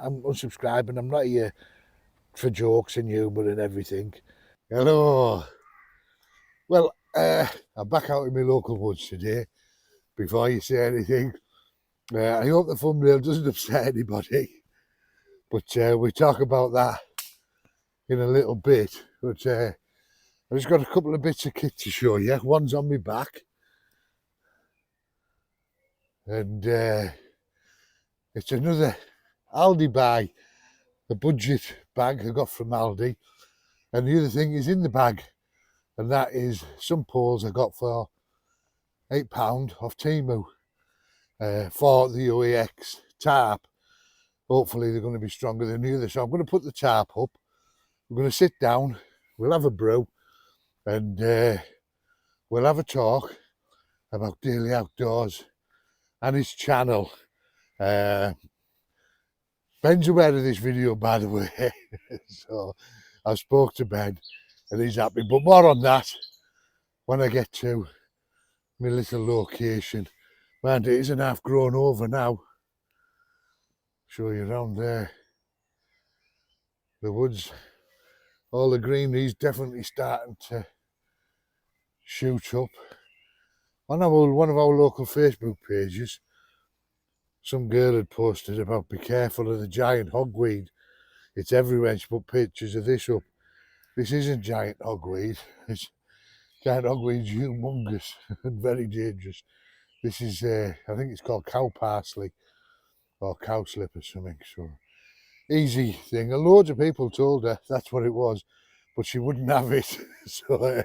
I'm unsubscribing. I'm not here for jokes and humour and everything. Hello. Well, I'm back out in my local woods today. Before you say anything, I hope the thumbnail doesn't upset anybody. But we talk about that in a little bit. But I've just got a couple of bits of kit to show you. One's on my back. And it's another Aldi buy, a budget bag I got from Aldi. And the other thing is in the bag, and that is some poles I got for £8 off Temu for the OEX tarp. Hopefully they're going to be stronger than the other. So I'm going to put the tarp up. We're going to sit down, we'll have a brew, and we'll have a talk about daily outdoors and his channel. Ben's aware of this video, by the way. So I spoke to Ben and he's happy. But more on that when I get to my little location. Man, it isn't half grown over now. Show you around there. The woods, all the greenery's definitely starting to shoot up. On one of our local Facebook pages, some girl had posted about be careful of the giant hogweed. It's everywhere. She put pictures of this up. This isn't giant hogweed. Giant hogweed's humongous and very dangerous. This is, I think it's called cow parsley or cowslip or something. So easy thing. And loads of people told her that's what it was, but she wouldn't have it. So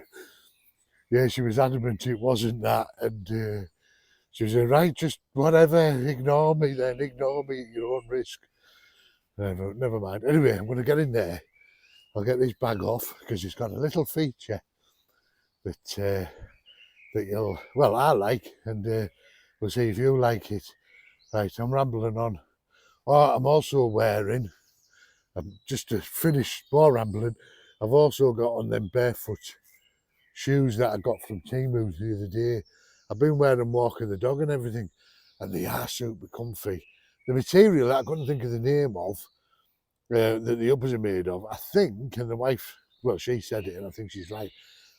yeah, she was adamant it wasn't that. And she was right, just whatever, ignore me then, ignore me at your own risk. Never mind. Anyway, I'm going to get in there. I'll get this bag off because it's got a little feature that you'll, well, I like, and we'll see if you like it. Right, I'm rambling on. Oh, I'm also wearing, just to finish more rambling, I've also got on them barefoot shoes that I got from Temu the other day. I've been wearing them walking the dog and everything, and they are super comfy. The material that I couldn't think of the name of, that the uppers are made of, I think, and the wife, well, she said it, and I think she's right.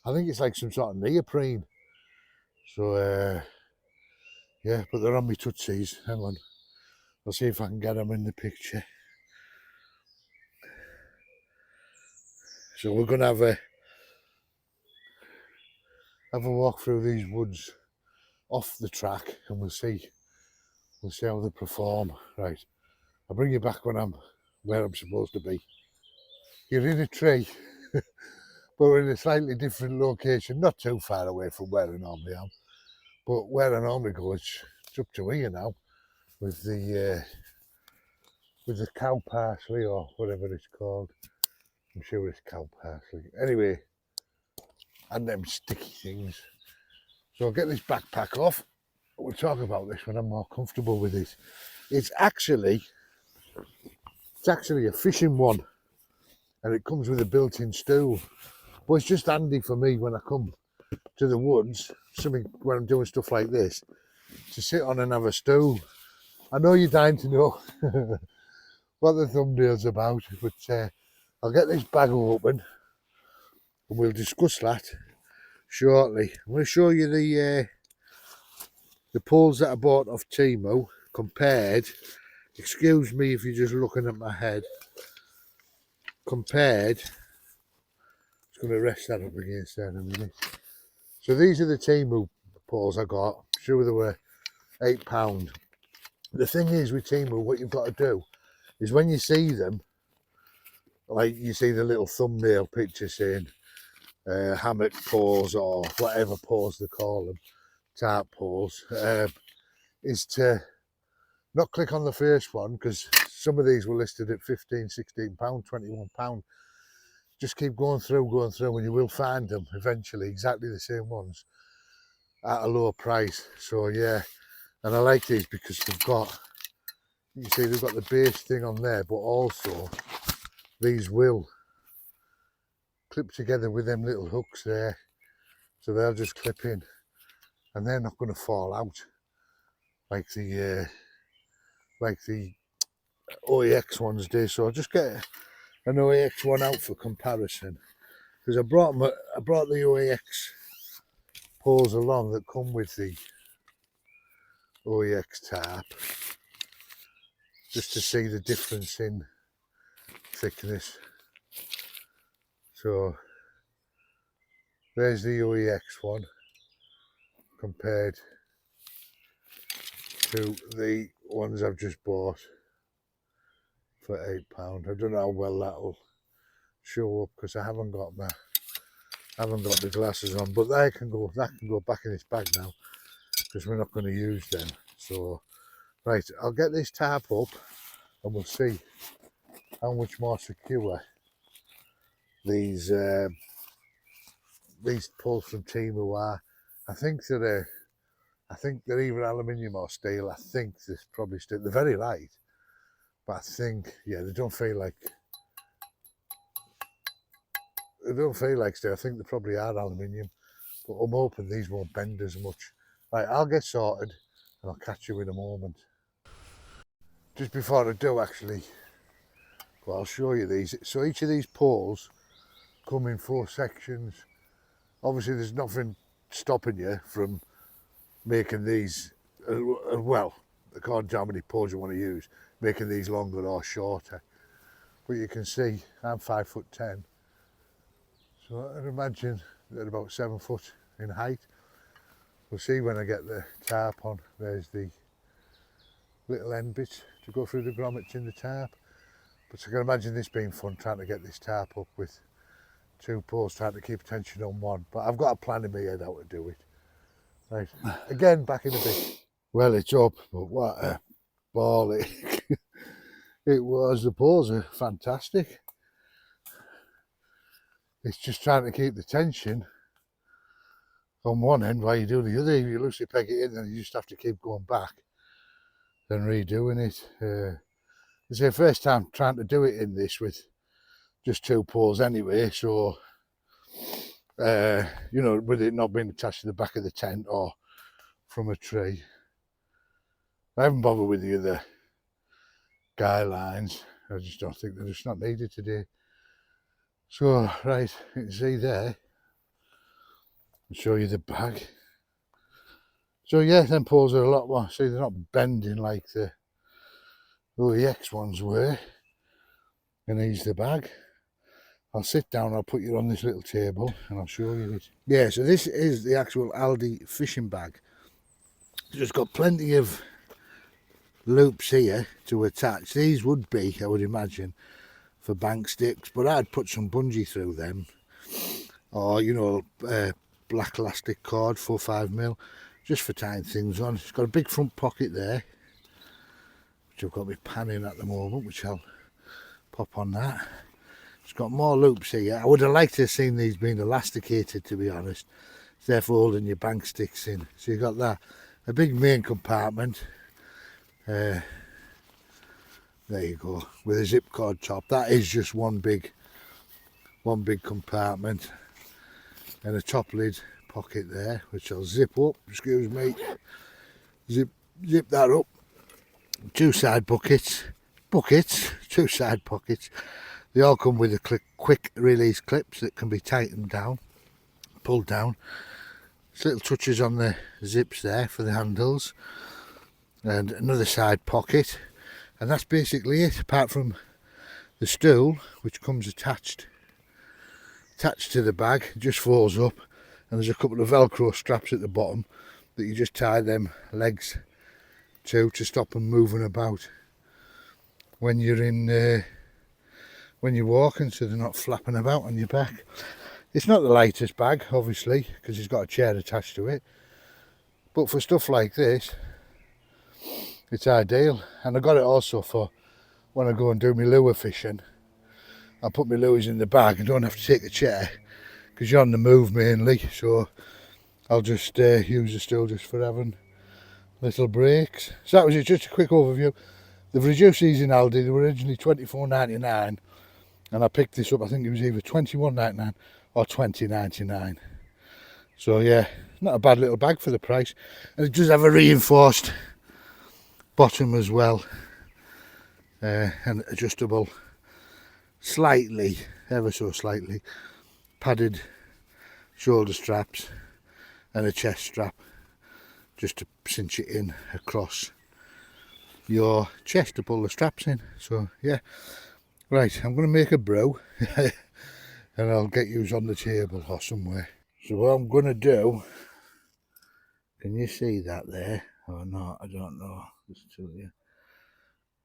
I think it's like some sort of neoprene. So, yeah, but they're on my tootsies. Hang on. I'll see if I can get them in the picture. So we're going to have a walk through these woods off the track, and we'll see how they perform. Right, I'll bring you back when I'm where I'm supposed to be. You're in a tree, but we're in a slightly different location, not too far away from where I normally am. But where I normally go, it's up to here now with the cow parsley or whatever it's called. I'm sure it's cow parsley. Anyway, and them sticky things. So I'll get this backpack off. We'll talk about this when I'm more comfortable with it. It's actually a fishing one, and it comes with a built-in stool. But it's just handy for me when I come to the woods, when I'm doing stuff like this, to sit on and have a stool. I know you're dying to know what the thumbnail's about, but I'll get this bag open and we'll discuss that shortly. I'm going to show you the poles that I bought off Temu compared, excuse me if you're just looking at my head, compared, just going to rest that up against there in a minute. So these are the Temu poles I got. I'm sure they were £8. The thing is with Temu, what you've got to do is when you see them, like you see the little thumbnail picture saying hammock poles or whatever poles they call them, tarp poles, is to not click on the first one, because some of these were listed at £15, £16, £21. Just keep going through, and you will find them eventually, exactly the same ones at a lower price. So yeah, and I like these because they've got, you can see they've got the base thing on there, but also these will clip together with them little hooks there, so they'll just clip in and they're not going to fall out like the OEX ones do, so I'll just get an OEX one out for comparison, because I brought the OEX poles along that come with the OEX tarp, just to see the difference in thickness. So there's the OEX one compared to the ones I've just bought for £8. I don't know how well that'll show up because I haven't got the glasses on, but that can go back in its bag now because we're not going to use them. So right, I'll get this tarp up and we'll see how much more secure these poles from Temu are. I think they're either aluminium or steel. I think they're probably steel. They're very light, but I think, yeah, they don't feel like steel. I think they probably are aluminium, but I'm hoping these won't bend as much. Right, I'll get sorted and I'll catch you in a moment. Just before I do, actually, well, I'll show you these. So each of these poles come in 4 sections. Obviously there's nothing stopping you from making these, well, according to how many poles you want to use, making these longer or shorter. But you can see I'm 5'10", so I'd imagine they're about 7 foot in height. We'll see when I get the tarp on. There's the little end bit to go through the grommets in the tarp. But I can imagine this being fun, trying to get this tarp up with 2 poles, trying to keep attention on one. But I've got a plan in my head how to do it. Right, again, back in a bit. Well, it's up, but what a ball it was. The poles are fantastic. It's just trying to keep the tension on one end while you do the other. If you loosely peg it in, then you just have to keep going back and redoing it. It's the first time trying to do it in this with just 2 poles anyway, so you know, with it not being attached to the back of the tent or from a tree. I haven't bothered with the other guy lines. I just don't think they're just not needed today. So right, you can see there, I'll show you the bag. So yeah, them poles are a lot more, see, they're not bending like the OEX ones were. And here's the bag. I'll sit down, I'll put you on this little table and I'll show you it. Yeah, so this is the actual Aldi fishing bag. It's got plenty of loops here to attach. These would be, I would imagine, for bank sticks, but I'd put some bungee through them, or, you know, black elastic cord, 4-5mm, just for tying things on. It's got a big front pocket there, which I've got my pan in at the moment, which I'll pop on that. It's got more loops here. I would have liked to have seen these being elasticated, to be honest. It's there for holding your bank sticks in. So you've got that, a big main compartment. There you go, with a zip cord top. That is just one big compartment, and a top lid pocket there, which I'll zip up. Excuse me. Zip that up. 2 side buckets, 2 side pockets. They all come with a quick release clips that can be tightened down, pulled down. There's little touches on the zips there for the handles, and another side pocket, and that's basically it, apart from the stool, which comes attached to the bag. It just folds up, and there's a couple of velcro straps at the bottom that you just tie them legs to stop them moving about when you're when you're walking, so they're not flapping about on your back. It's not the lightest bag, obviously, because it's got a chair attached to it, but for stuff like this, it's ideal. And I got it also for when I go and do my lure fishing. I put my lures in the bag and don't have to take a chair, because you're on the move mainly, so I'll just use the stool just for having little breaks. So that was it, just a quick overview. They've reduced these in Aldi. They were originally £24.99, and I picked this up, I think it was either £21.99 or £20.99. So yeah, not a bad little bag for the price, and it does have a reinforced bottom as well. and adjustable, slightly, ever so slightly, padded shoulder straps and a chest strap just to cinch it in across your chest to pull the straps in. So yeah, right, I'm going to make a brew and I'll get you on the table or somewhere. So what I'm going to do, can you see that there or not? I don't know. Just tell you,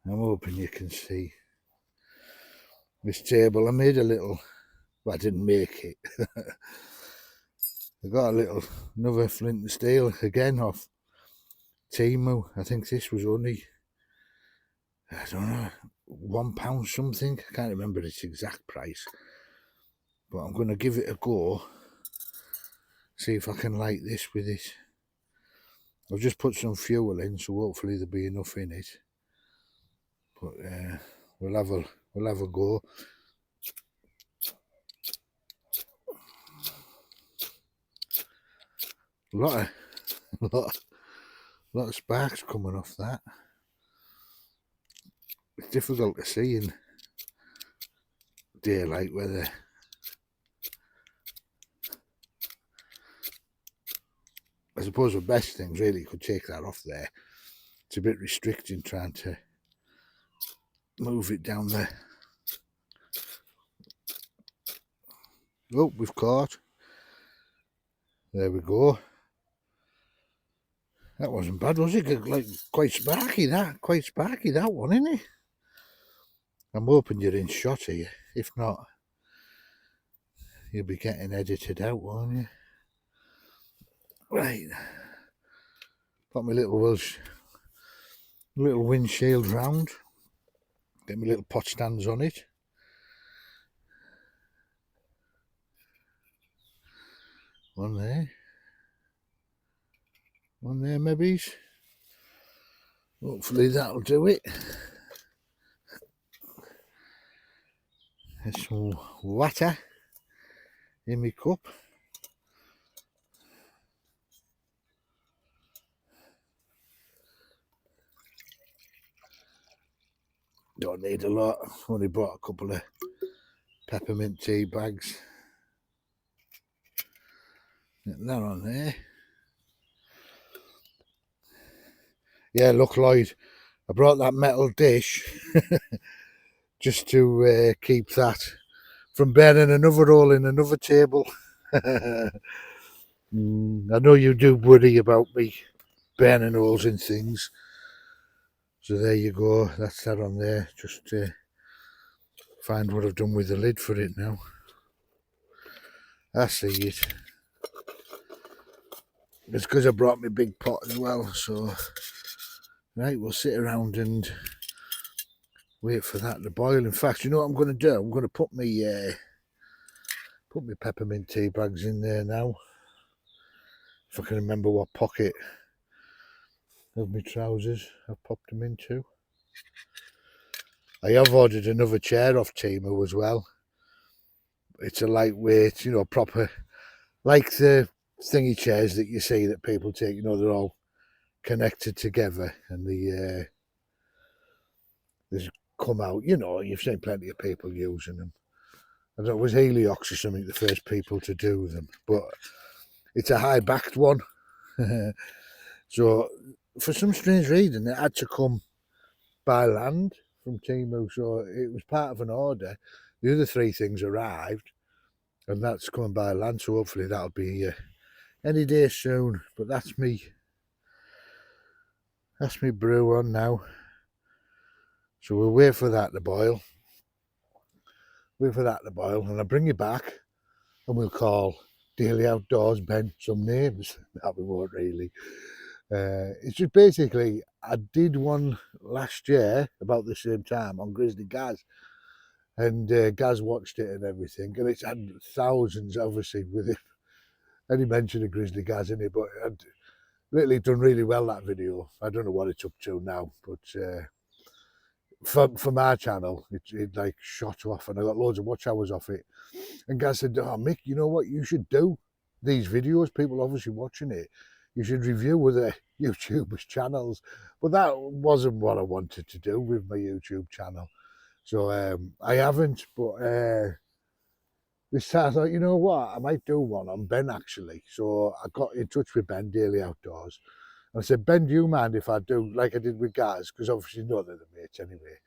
I'm hoping you can see this table. I made a little, well, I didn't make it. I got a little, another flint and steel again off Temu. I think this was only, I don't know, £1 something. I can't remember its exact price, but I'm going to give it a go, see if I can light this with it. I've just put some fuel in, so hopefully there'll be enough in it. But we'll have a go. A lot of sparks coming off that. It's difficult to see in daylight weather. I suppose the best thing really could take that off there. It's a bit restricting trying to move it down there. Oh, we've caught. There we go. That wasn't bad, was it? Like quite sparky that one, isn't it? I'm hoping you're in shot here. If not, you'll be getting edited out, won't you? Right. Got my little windshield round. Get my little pot stands on it. One there maybe. Hopefully that'll do it. There's some water in my cup. Don't need a lot. Only bought a couple of peppermint tea bags. Get that on there. Yeah, look, Lloyd, I brought that metal dish just to keep that from burning another hole in another table. I know you do worry about me burning holes in things. So there you go, that's that on there. Just find what I've done with the lid for it now. I see it. It's because I brought my big pot as well, so right, we'll sit around and wait for that to boil. In fact, you know what I'm going to do? I'm going to put my peppermint tea bags in there now. If I can remember what pocket of my trousers I've popped them into. I have ordered another chair off Temu as well. It's a lightweight, you know, proper, like the thingy chairs that you see that people take, you know, they're all connected together and they come out, you know, you've seen plenty of people using them. I don't know, it was Heliox or something, the first people to do them, but it's a high-backed one. So for some strange reason, it had to come by land from Temu, so it was part of an order. The other three things arrived, and that's coming by land, so hopefully that'll be any day soon. But that's me brew on now. So we'll wait for that to boil. And I'll bring you back, and we'll call Daily Outdoors Ben some names. That we won't really. It's just basically, I did one last year about the same time on Grizzly Gaz, and Gaz watched it and everything, and it's had thousands, obviously, with it. Any mention of Grizzly Gaz in it, but I'd lately done really well, that video. I don't know what it's up to now, but for my channel, it like shot off, and I got loads of watch hours off it. And Gaz said, "Oh, Mick, you know what? You should do these videos. People obviously watching it. you should review other YouTubers' channels. But that wasn't what I wanted to do with my YouTube channel. So I haven't, but this time I thought, you know what, I might do one on Ben actually. So I got in touch with Ben, Daily Outdoors. And I said, Ben, do you mind if I do like I did with Gaz? Because obviously, you know they're the mates anyway.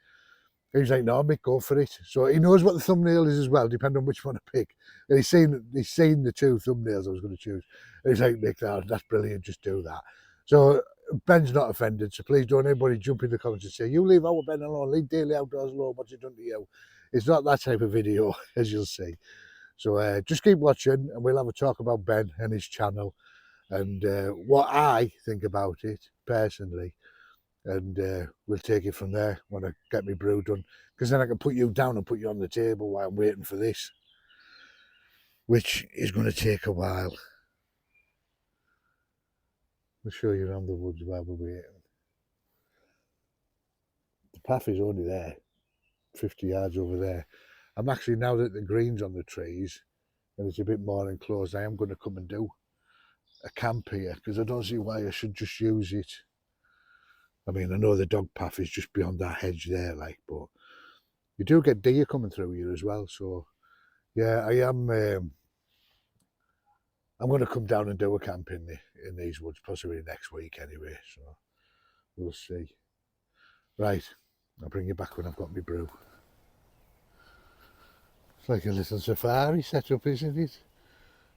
He's like, no, mate, go for it. So he knows what the thumbnail is as well, depending on which one I pick. And he's seen the two thumbnails I was going to choose. And he's like, Nick, that's brilliant, just do that. So Ben's not offended, so please don't anybody jump in the comments and say, you leave our Ben alone, leave Daily Outdoors alone, what's he done to you? It's not that type of video, as you'll see. So just keep watching, and we'll have a talk about Ben and his channel, and what I think about it, personally. And we'll take it from there when I get my brew done, because then I can put you down and put you on the table while I'm waiting for this, which is going to take a while. I'll show you around the woods while we're waiting. The path is only there, 50 yards over there. I'm actually, now that the green's on the trees and it's a bit more enclosed, I am going to come and do a camp here, because I don't see why I should just use it. I mean, I know the dog path is just beyond that hedge there, like, but you do get deer coming through here as well. So yeah, I'm going to come down and do a camp in these woods, possibly next week anyway. So we'll see. Right, I'll bring you back when I've got my brew. It's like a little safari setup, isn't it?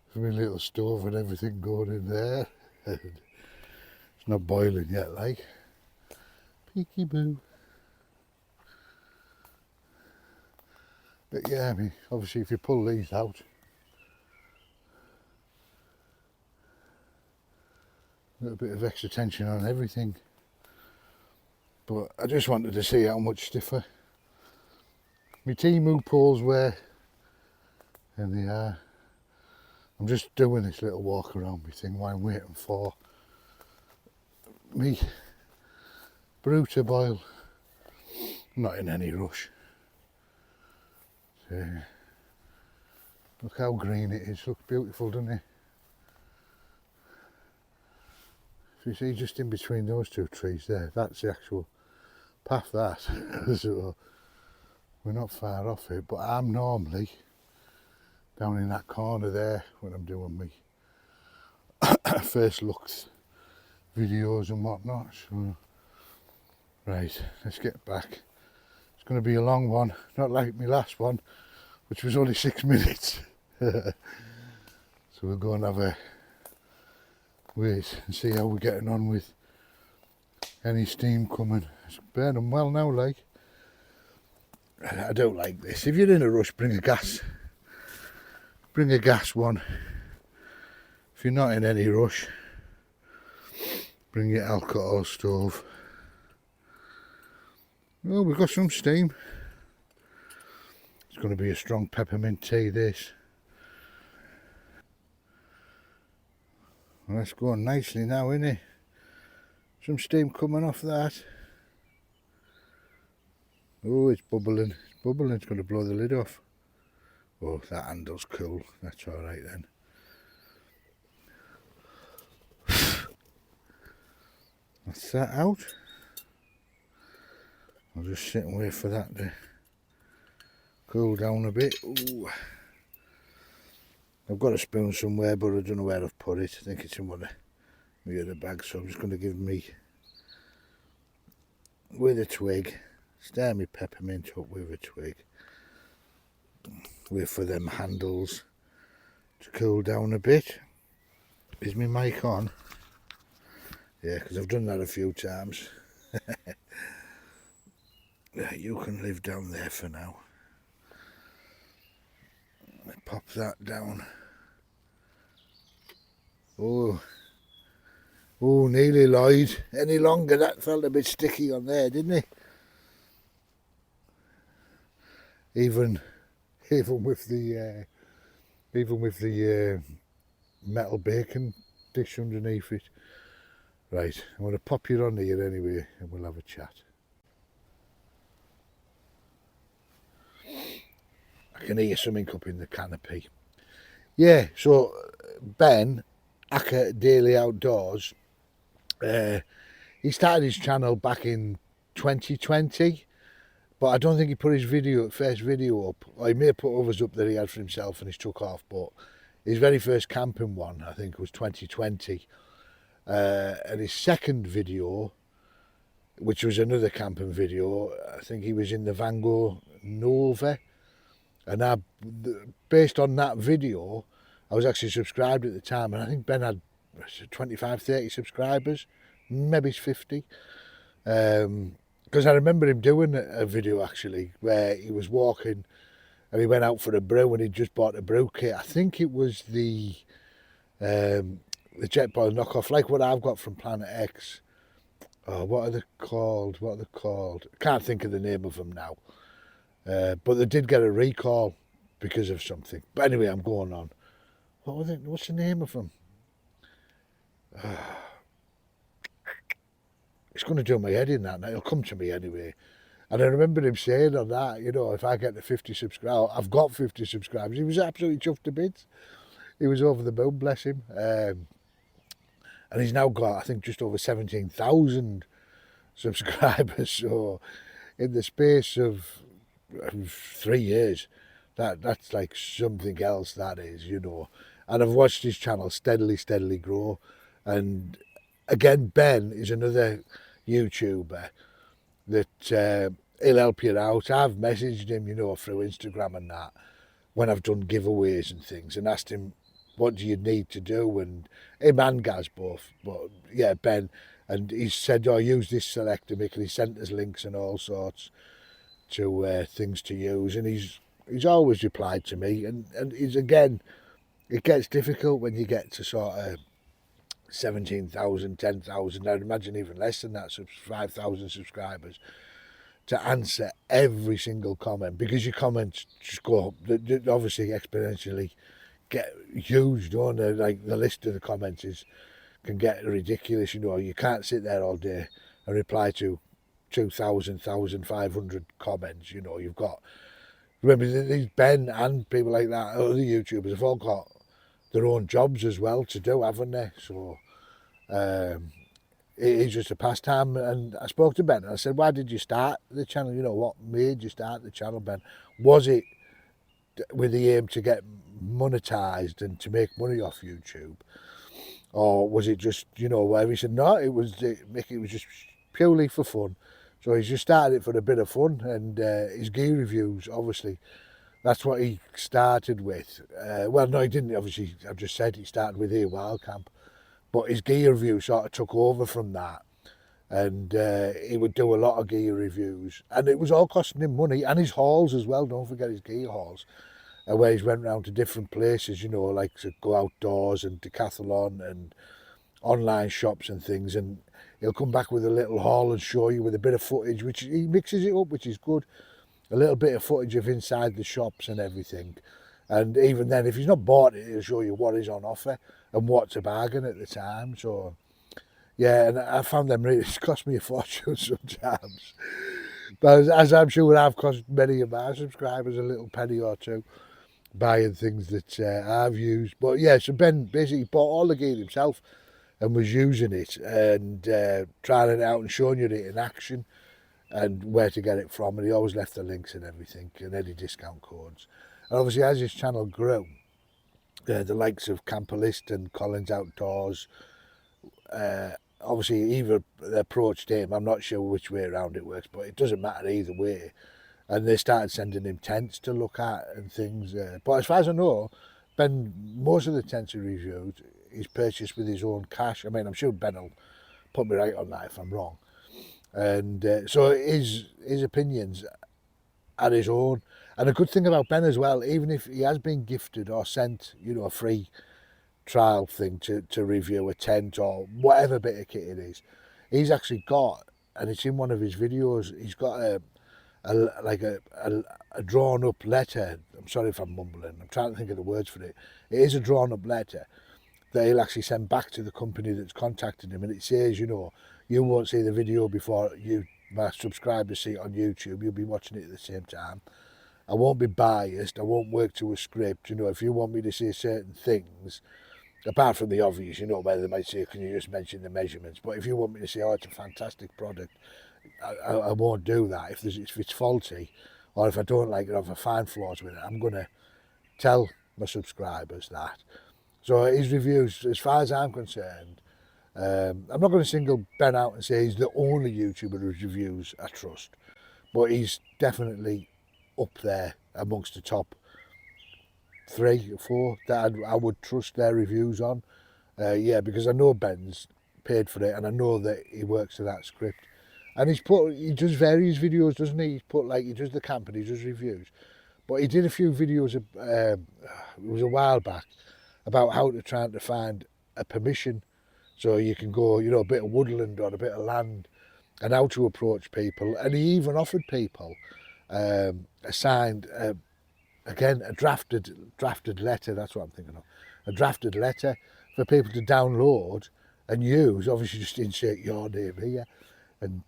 For my little stove and everything going in there. It's not boiling yet, like. Peeky-boo. But yeah, I mean, obviously if you pull these out, a little bit of extra tension on everything. But I just wanted to see how much stiffer my Temu poles were. And they are. I'm just doing this little walk around my thing while I'm waiting for me brew to boil. I'm not in any rush. So, look how green it is, looks beautiful, doesn't it? If you see just in between those two trees there, that's the actual path, that. So we're not far off it, but I'm normally down in that corner there when I'm doing my first looks videos and whatnot. So right, let's get back. It's going to be a long one, not like my last one, which was only 6 minutes. So we'll go and have a wait and see how we're getting on with any steam coming. It's burning well now, like. I don't like this. If you're in a rush, bring a gas one. If you're not in any rush, bring your alcohol stove. Oh, we've got some steam. It's going to be a strong peppermint tea, this. Well, that's going nicely now, isn't it? Some steam coming off that. Oh, it's bubbling. It's bubbling. It's going to blow the lid off. Oh, that handle's cool. That's all right then. That's that out. I'll just sit and wait for that to cool down a bit. Ooh. I've got a spoon somewhere, but I don't know where I've put it. I think it's in one of my other bags, so I'm just going to give me with a twig, stir my peppermint up with a twig. Wait for them handles to cool down a bit. Is my mic on? Yeah, because I've done that a few times. You can live down there for now. Pop that down. Oh, nearly, Lloyd. Any longer, that felt a bit sticky on there, didn't it? Even with the metal bacon dish underneath it. Right, I'm going to pop you on here anyway, and we'll have a chat. I can hear something up in the canopy. Yeah, so Ben Aka Daily Outdoors. He started his channel back in 2020, but I don't think he put his first video up. Or he may have put others up that he had for himself and he's took off, but his very first camping one, I think, was 2020. And his second video, which was another camping video, I think he was in the Vango Nova. And based on that video, I was actually subscribed at the time, and I think Ben had 25, 30 subscribers, maybe 50. Because I remember him doing a video actually where he was walking and he went out for a brew and he just bought a brew kit. I think it was the Jetboil knockoff, like what I've got from Planet X. Oh, what are they called? I can't think of the name of them now. But they did get a recall because of something. But anyway, I'm going on. What's the name of them? It's going to do my head in that now. It'll come to me anyway. And I remember him saying on that, you know, if I get to 50 subscribers, I've got 50 subscribers. He was absolutely chuffed to bits. He was over the moon, bless him. And he's now got, I think, just over 17,000 subscribers. So in the space of 3 years, that's like something else, that is, you know. And I've watched his channel steadily grow. And again, Ben is another YouTuber that he'll help you out. I've messaged him, you know, through Instagram and that when I've done giveaways and things, and asked him what do you need to do, and him and Gaz both, but yeah, Ben, and he said, oh, use this selector mic, and he sent us links and all sorts to things to use, and he's always replied to me, and he's, again, it gets difficult when you get to sort of 17,000, 10,000, I'd imagine even less than that, 5,000 subscribers, to answer every single comment, because your comments just go up, obviously exponentially get huge, don't they? Like the list of the comments can get ridiculous, you know. You can't sit there all day and reply to 2,000, 1,500 comments, you know. You've got, remember, these Ben and people like that, other YouTubers have all got their own jobs as well to do, haven't they? So it's just a pastime. And I spoke to Ben and I said, why did you start the channel? You know, what made you start the channel, Ben? Was it with the aim to get monetized and to make money off YouTube? Or was it just, you know, where he said, no, it was just purely for fun. So he's just started it for a bit of fun, and his gear reviews, obviously, that's what he started with. Well, no, he didn't, obviously. I've just said he started with Wildcamp, but his gear review sort of took over from that, and he would do a lot of gear reviews, and it was all costing him money, and his hauls as well. Don't forget his gear hauls, where he's went around to different places, you know, like to Go Outdoors and Decathlon and online shops and things, and he'll come back with a little haul and show you with a bit of footage, which he mixes it up, which is good. A little bit of footage of inside the shops and everything. And even then, if he's not bought it, he'll show you what is on offer and what's a bargain at the time. So, yeah, and I found them really, it's cost me a fortune sometimes. But as I'm sure I've cost many of my subscribers a little penny or two buying things that I've used. But yeah, so Ben basically bought all the gear himself and was using it and trying it out and showing you it in action and where to get it from, and he always left the links and everything and any discount codes. And obviously, as his channel grew, the likes of Camperlist and Collins Outdoors, obviously either approached him, I'm not sure which way around it works, but it doesn't matter either way, and they started sending him tents to look at and things. But as far as I know, Ben, most of the tents he reviewed, he's purchased with his own cash. I mean, I'm sure Ben will put me right on that if I'm wrong. And so his opinions are his own. And a good thing about Ben as well, even if he has been gifted or sent, you know, a free trial thing to review a tent or whatever bit of kit it is, he's actually got, and it's in one of his videos, he's got a drawn up letter. I'm sorry if I'm mumbling, I'm trying to think of the words for it. It is a drawn up letter that he'll actually send back to the company that's contacted him, and it says, you know, you won't see the video before my subscribers see it on YouTube. You'll be watching it at the same time. I won't be biased. I won't work to a script. You know, if you want me to say certain things, Apart from the obvious, you know, where they might say, can you just mention the measurements? But if you want me to say, oh, it's a fantastic product, I won't do that. If it's faulty, or if I don't like it, or if I find flaws with it, I'm going to tell my subscribers that. So his reviews, as far as I'm concerned, I'm not going to single Ben out and say he's the only YouTuber whose reviews I trust, but he's definitely up there amongst the top 3 or 4 that I would trust their reviews on. Yeah, because I know Ben's paid for it, and I know that he works to that script. And he does various videos, doesn't he? He does the camp and he does reviews. But he did a few videos, it was a while back, about how to try to find a permission. So you can go, you know, a bit of woodland or a bit of land, and how to approach people. And he even offered people a signed, again, a drafted letter, that's what I'm thinking of. A drafted letter for people to download and use. Obviously just insert your name here and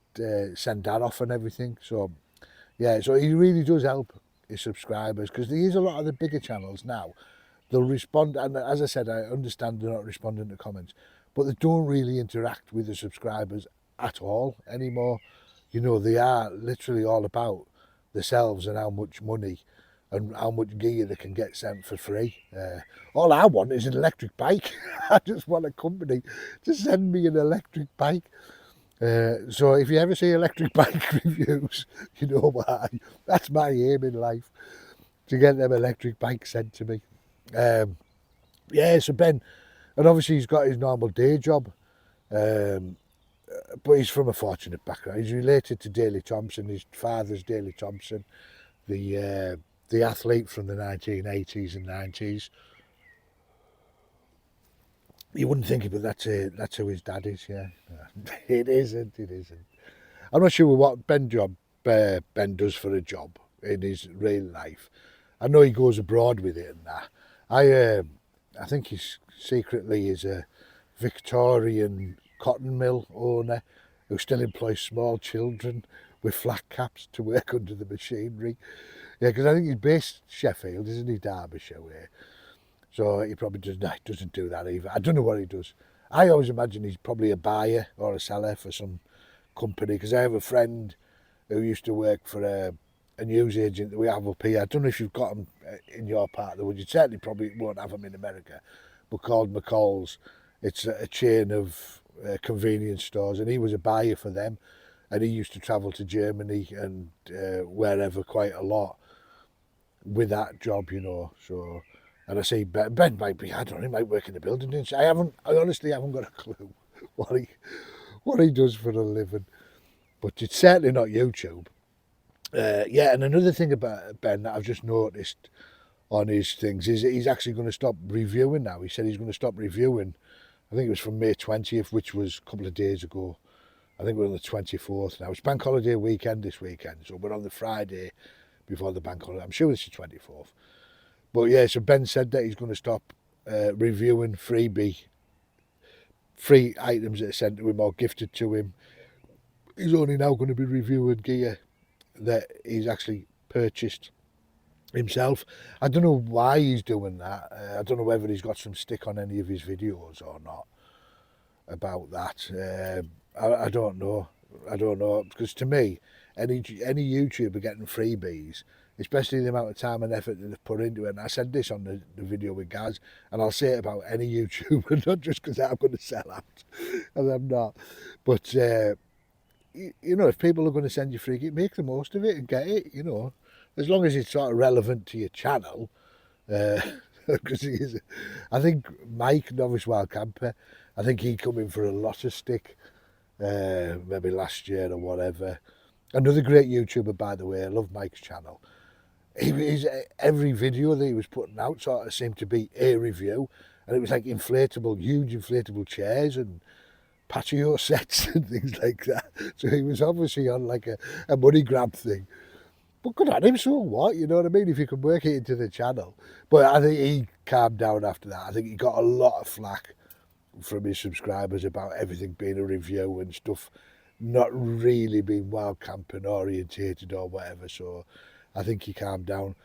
send that off and everything. So yeah, so he really does help his subscribers, because there is a lot of the bigger channels now. They'll respond, and as I said, I understand they're not responding to comments, but they don't really interact with the subscribers at all anymore. You know, they are literally all about themselves and how much money and how much gear they can get sent for free. All I want is an electric bike. I just want a company to send me an electric bike. So if you ever see electric bike reviews, you know why. That's my aim in life, to get them electric bikes sent to me. Yeah, so Ben, and obviously he's got his normal day job, but he's from a fortunate background. He's related to Daley Thompson. His father's Daley Thompson, the athlete from the 1980s and 90s. You wouldn't think it, but that's who his dad is, yeah. It isn't. I'm not sure what Ben does for a job in his real life. I know he goes abroad with it and that. I think he's secretly is a Victorian cotton mill owner who still employs small children with flat caps to work under the machinery. Yeah, because I think he's based Sheffield, isn't he, Derbyshire way. So he probably doesn't do that either. I don't know what he does. I always imagine he's probably a buyer or a seller for some company, because I have a friend who used to work for a news agent that we have up here. I don't know if you've got them in your part of the world. You certainly probably won't have them in America, but called McCall's. It's a chain of convenience stores, and he was a buyer for them, and he used to travel to Germany and wherever quite a lot with that job, you know. So, and I say Ben might be, I don't know, he might work in the building industry. I honestly haven't got a clue what he does for a living, but it's certainly not YouTube. Yeah, and another thing about Ben that I've just noticed on his things is that he's actually going to stop reviewing now. He said he's going to stop reviewing. I think it was from May 20th, which was a couple of days ago. I think we're on the 24th now. It's bank holiday weekend this weekend, so we're on the Friday before the bank holiday. I'm sure it's the 24th. But yeah, so Ben said that he's going to stop reviewing free items that are sent to him or gifted to him. He's only now going to be reviewing gear that he's actually purchased himself. I don't know why he's doing that. I don't know whether he's got some stick on any of his videos or not about that. I don't know. Because to me, any YouTuber getting freebies, especially the amount of time and effort that they've put into it, and I said this on the video with Gaz, and I'll say it about any YouTuber, not just because I'm going to sell out, and I'm not, but you know, if people are going to send you free gear, make the most of it and get it, you know, as long as it's sort of relevant to your channel. Because I think Mike, Novice Wild Camper, I think he come in for a lot of stick, maybe last year or whatever. Another great YouTuber, by the way. I love Mike's channel. Every video that he was putting out sort of seemed to be a review, and it was like huge inflatable chairs and patio sets and things like that. So he was obviously on like a money grab thing. But good on him, so what? You know what I mean? If you can work it into the channel. But I think he calmed down after that. I think he got a lot of flack from his subscribers about everything being a review and stuff not really being wild camping orientated or whatever. So I think he calmed down.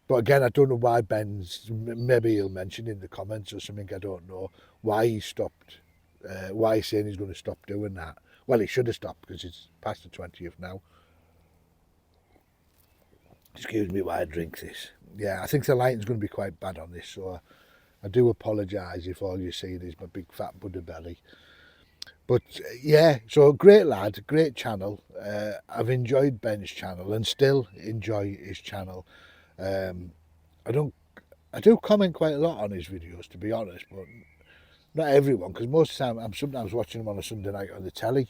But again, I don't know why Ben's, maybe he'll mention in the comments or something, I don't know, why he stopped, why he's saying he's going to stop doing that. Well, he should have stopped because it's past the 20th now. Excuse me while I drink this. Yeah, I think the lighting's going to be quite bad on this, so I do apologise if all you see is my big fat Buddha belly. But yeah, so great lad, great channel. I've enjoyed Ben's channel and still enjoy his channel. I do comment quite a lot on his videos, to be honest, but not everyone, because most of the time I'm sometimes watching him on a Sunday night on the telly.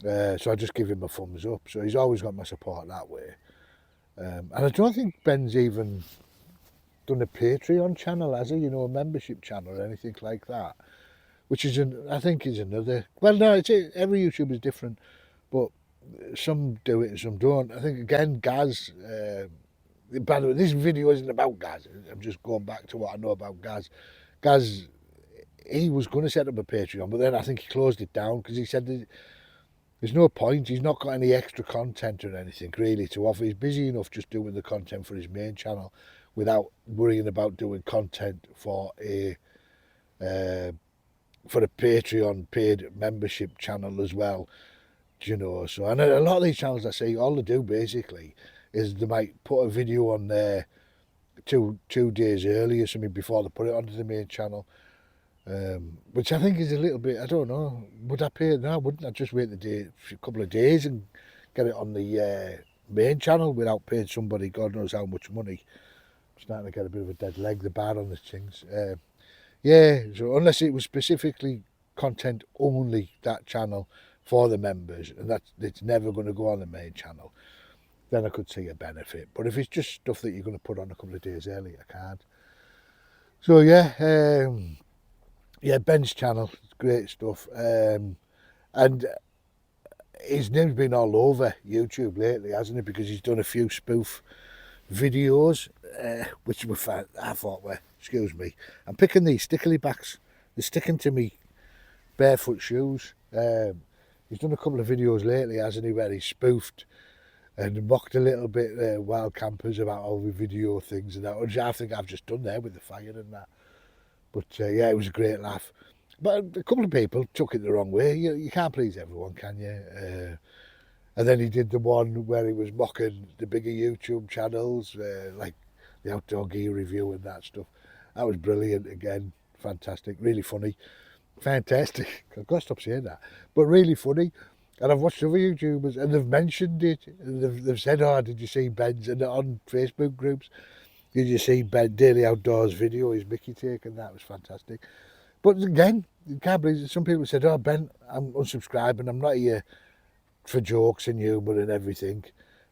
So I just give him a thumbs up. So he's always got my support that way. And I don't think Ben's even done a Patreon channel, has he? You know, a membership channel or anything like that. Which is, I think, is another. Well, no, every YouTuber is different, but some do it and some don't. I think again, Gaz. By the way, this video isn't about Gaz. I'm just going back to what I know about Gaz. Gaz, he was going to set up a Patreon, but then I think he closed it down because he said there's no point. He's not got any extra content or anything really to offer. He's busy enough just doing the content for his main channel without worrying about doing content for a Patreon paid membership channel as well. Do you know? So, and a lot of these channels I see, all they do basically is they might put a video on there two days early or something before they put it onto the main channel. Which I think is a little bit, I don't know, would I pay? No, wouldn't I just wait a couple of days and get it on the main channel without paying somebody God knows how much money? I'm starting to get a bit of a dead leg, the bar on the things. Yeah, so unless it was specifically content only, that channel for the members, and it's never going to go on the main channel, then I could see a benefit. But if it's just stuff that you're going to put on a couple of days early, I can't. So yeah, yeah, Ben's channel, great stuff. And his name's been all over YouTube lately, hasn't it? Because he's done a few spoof videos, which were fun. I thought were, excuse me, I'm picking these stickly backs. They're sticking to me barefoot shoes. He's done a couple of videos lately, hasn't he, where he spoofed and mocked a little bit wild campers about all the video things and that, which I think I've just done there with the fire and that. But yeah, it was a great laugh. But a couple of people took it the wrong way. You can't please everyone, can you? And then he did the one where he was mocking the bigger YouTube channels, like the Outdoor Gear Review and that stuff. That was brilliant again. Fantastic. Really funny. Fantastic. I've got to stop saying that. But really funny. And I've watched other YouTubers and they've mentioned it. And they've said, oh, did you see Ben's? And on Facebook groups, did you see Ben Daily Outdoors video, his Mickey take? And that was fantastic. But again, you can't believe it. Some people said, oh, Ben, I'm unsubscribing. I'm not here for jokes and humour and everything.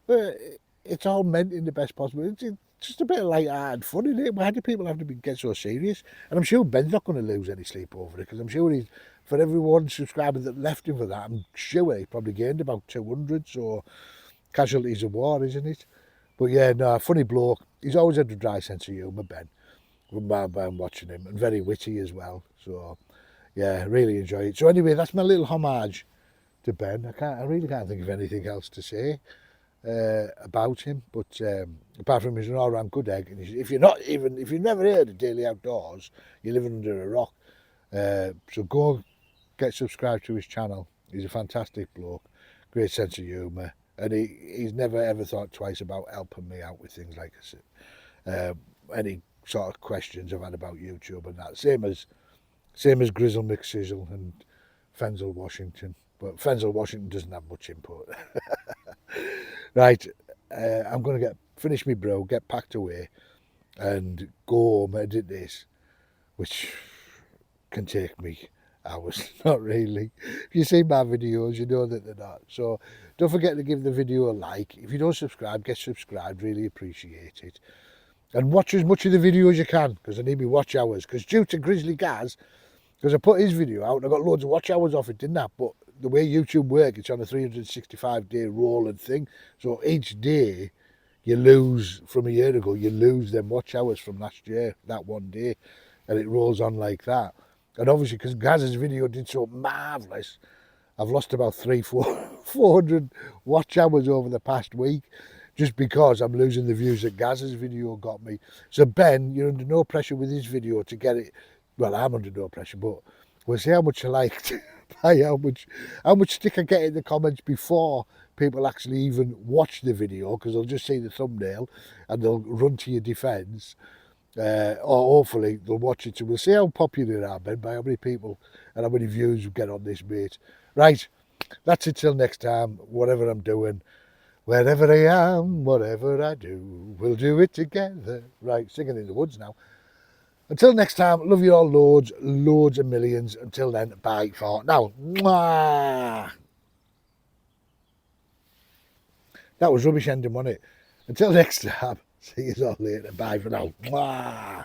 But it's all meant in the best possible. It's just a bit of light-hearted fun, isn't it? Why do people have to get so serious? And I'm sure Ben's not going to lose any sleep over it, because I'm sure he's, for every one subscriber that left him for that, I'm sure he probably gained about 200, so casualties of war, isn't it? But yeah, no, funny bloke. He's always had a dry sense of humour, Ben, when watching him, and very witty as well. So yeah, really enjoy it. So anyway, that's my little homage to Ben. I really can't think of anything else to say about him, but apart from he's an all-round good egg. And if you've never heard of Daily Outdoors, you're living under a rock. So go get subscribed to his channel. He's a fantastic bloke, great sense of humour, and he's never ever thought twice about helping me out with things like any sort of questions I've had about YouTube and that. Same as Grizzle McSizzle and Fenzel Washington. But Fenzel Washington doesn't have much input. Right, I'm going to finish my brew, get packed away, and go home and edit this, which can take me hours. Not really. If you see my videos, you know that they're not. So don't forget to give the video a like. If you don't subscribe, get subscribed. Really appreciate it. And watch as much of the video as you can, because I need my watch hours. Because due to Grizzly Gaz, because I put his video out and I got loads of watch hours off it, didn't I? But the way YouTube works, it's on a 365-day rolling thing. So each day you lose, from a year ago, you lose them watch hours from last year, that one day. And it rolls on like that. And obviously, because Gaz's video did so marvellous, I've lost about 400 watch hours over the past week. just because I'm losing the views that Gaz's video got me. So Ben, you're under no pressure with this video to get it. Well, I'm under no pressure, but we'll see how much you liked, by how much stick I get in the comments before people actually even watch the video, because they'll just see the thumbnail and they'll run to your defence. Or hopefully they'll watch it. So we'll see how popular it are, Ben, by how many people and how many views we get on this, mate. Right, that's it till next time. Whatever I'm doing, wherever I am, whatever I do, we'll do it together. Right, singing in the woods now. Until next time, love you all loads, loads and millions. Until then, bye for now. Mwah! That was rubbish ending, wasn't it? Until next time, see you all later. Bye for now. Mwah!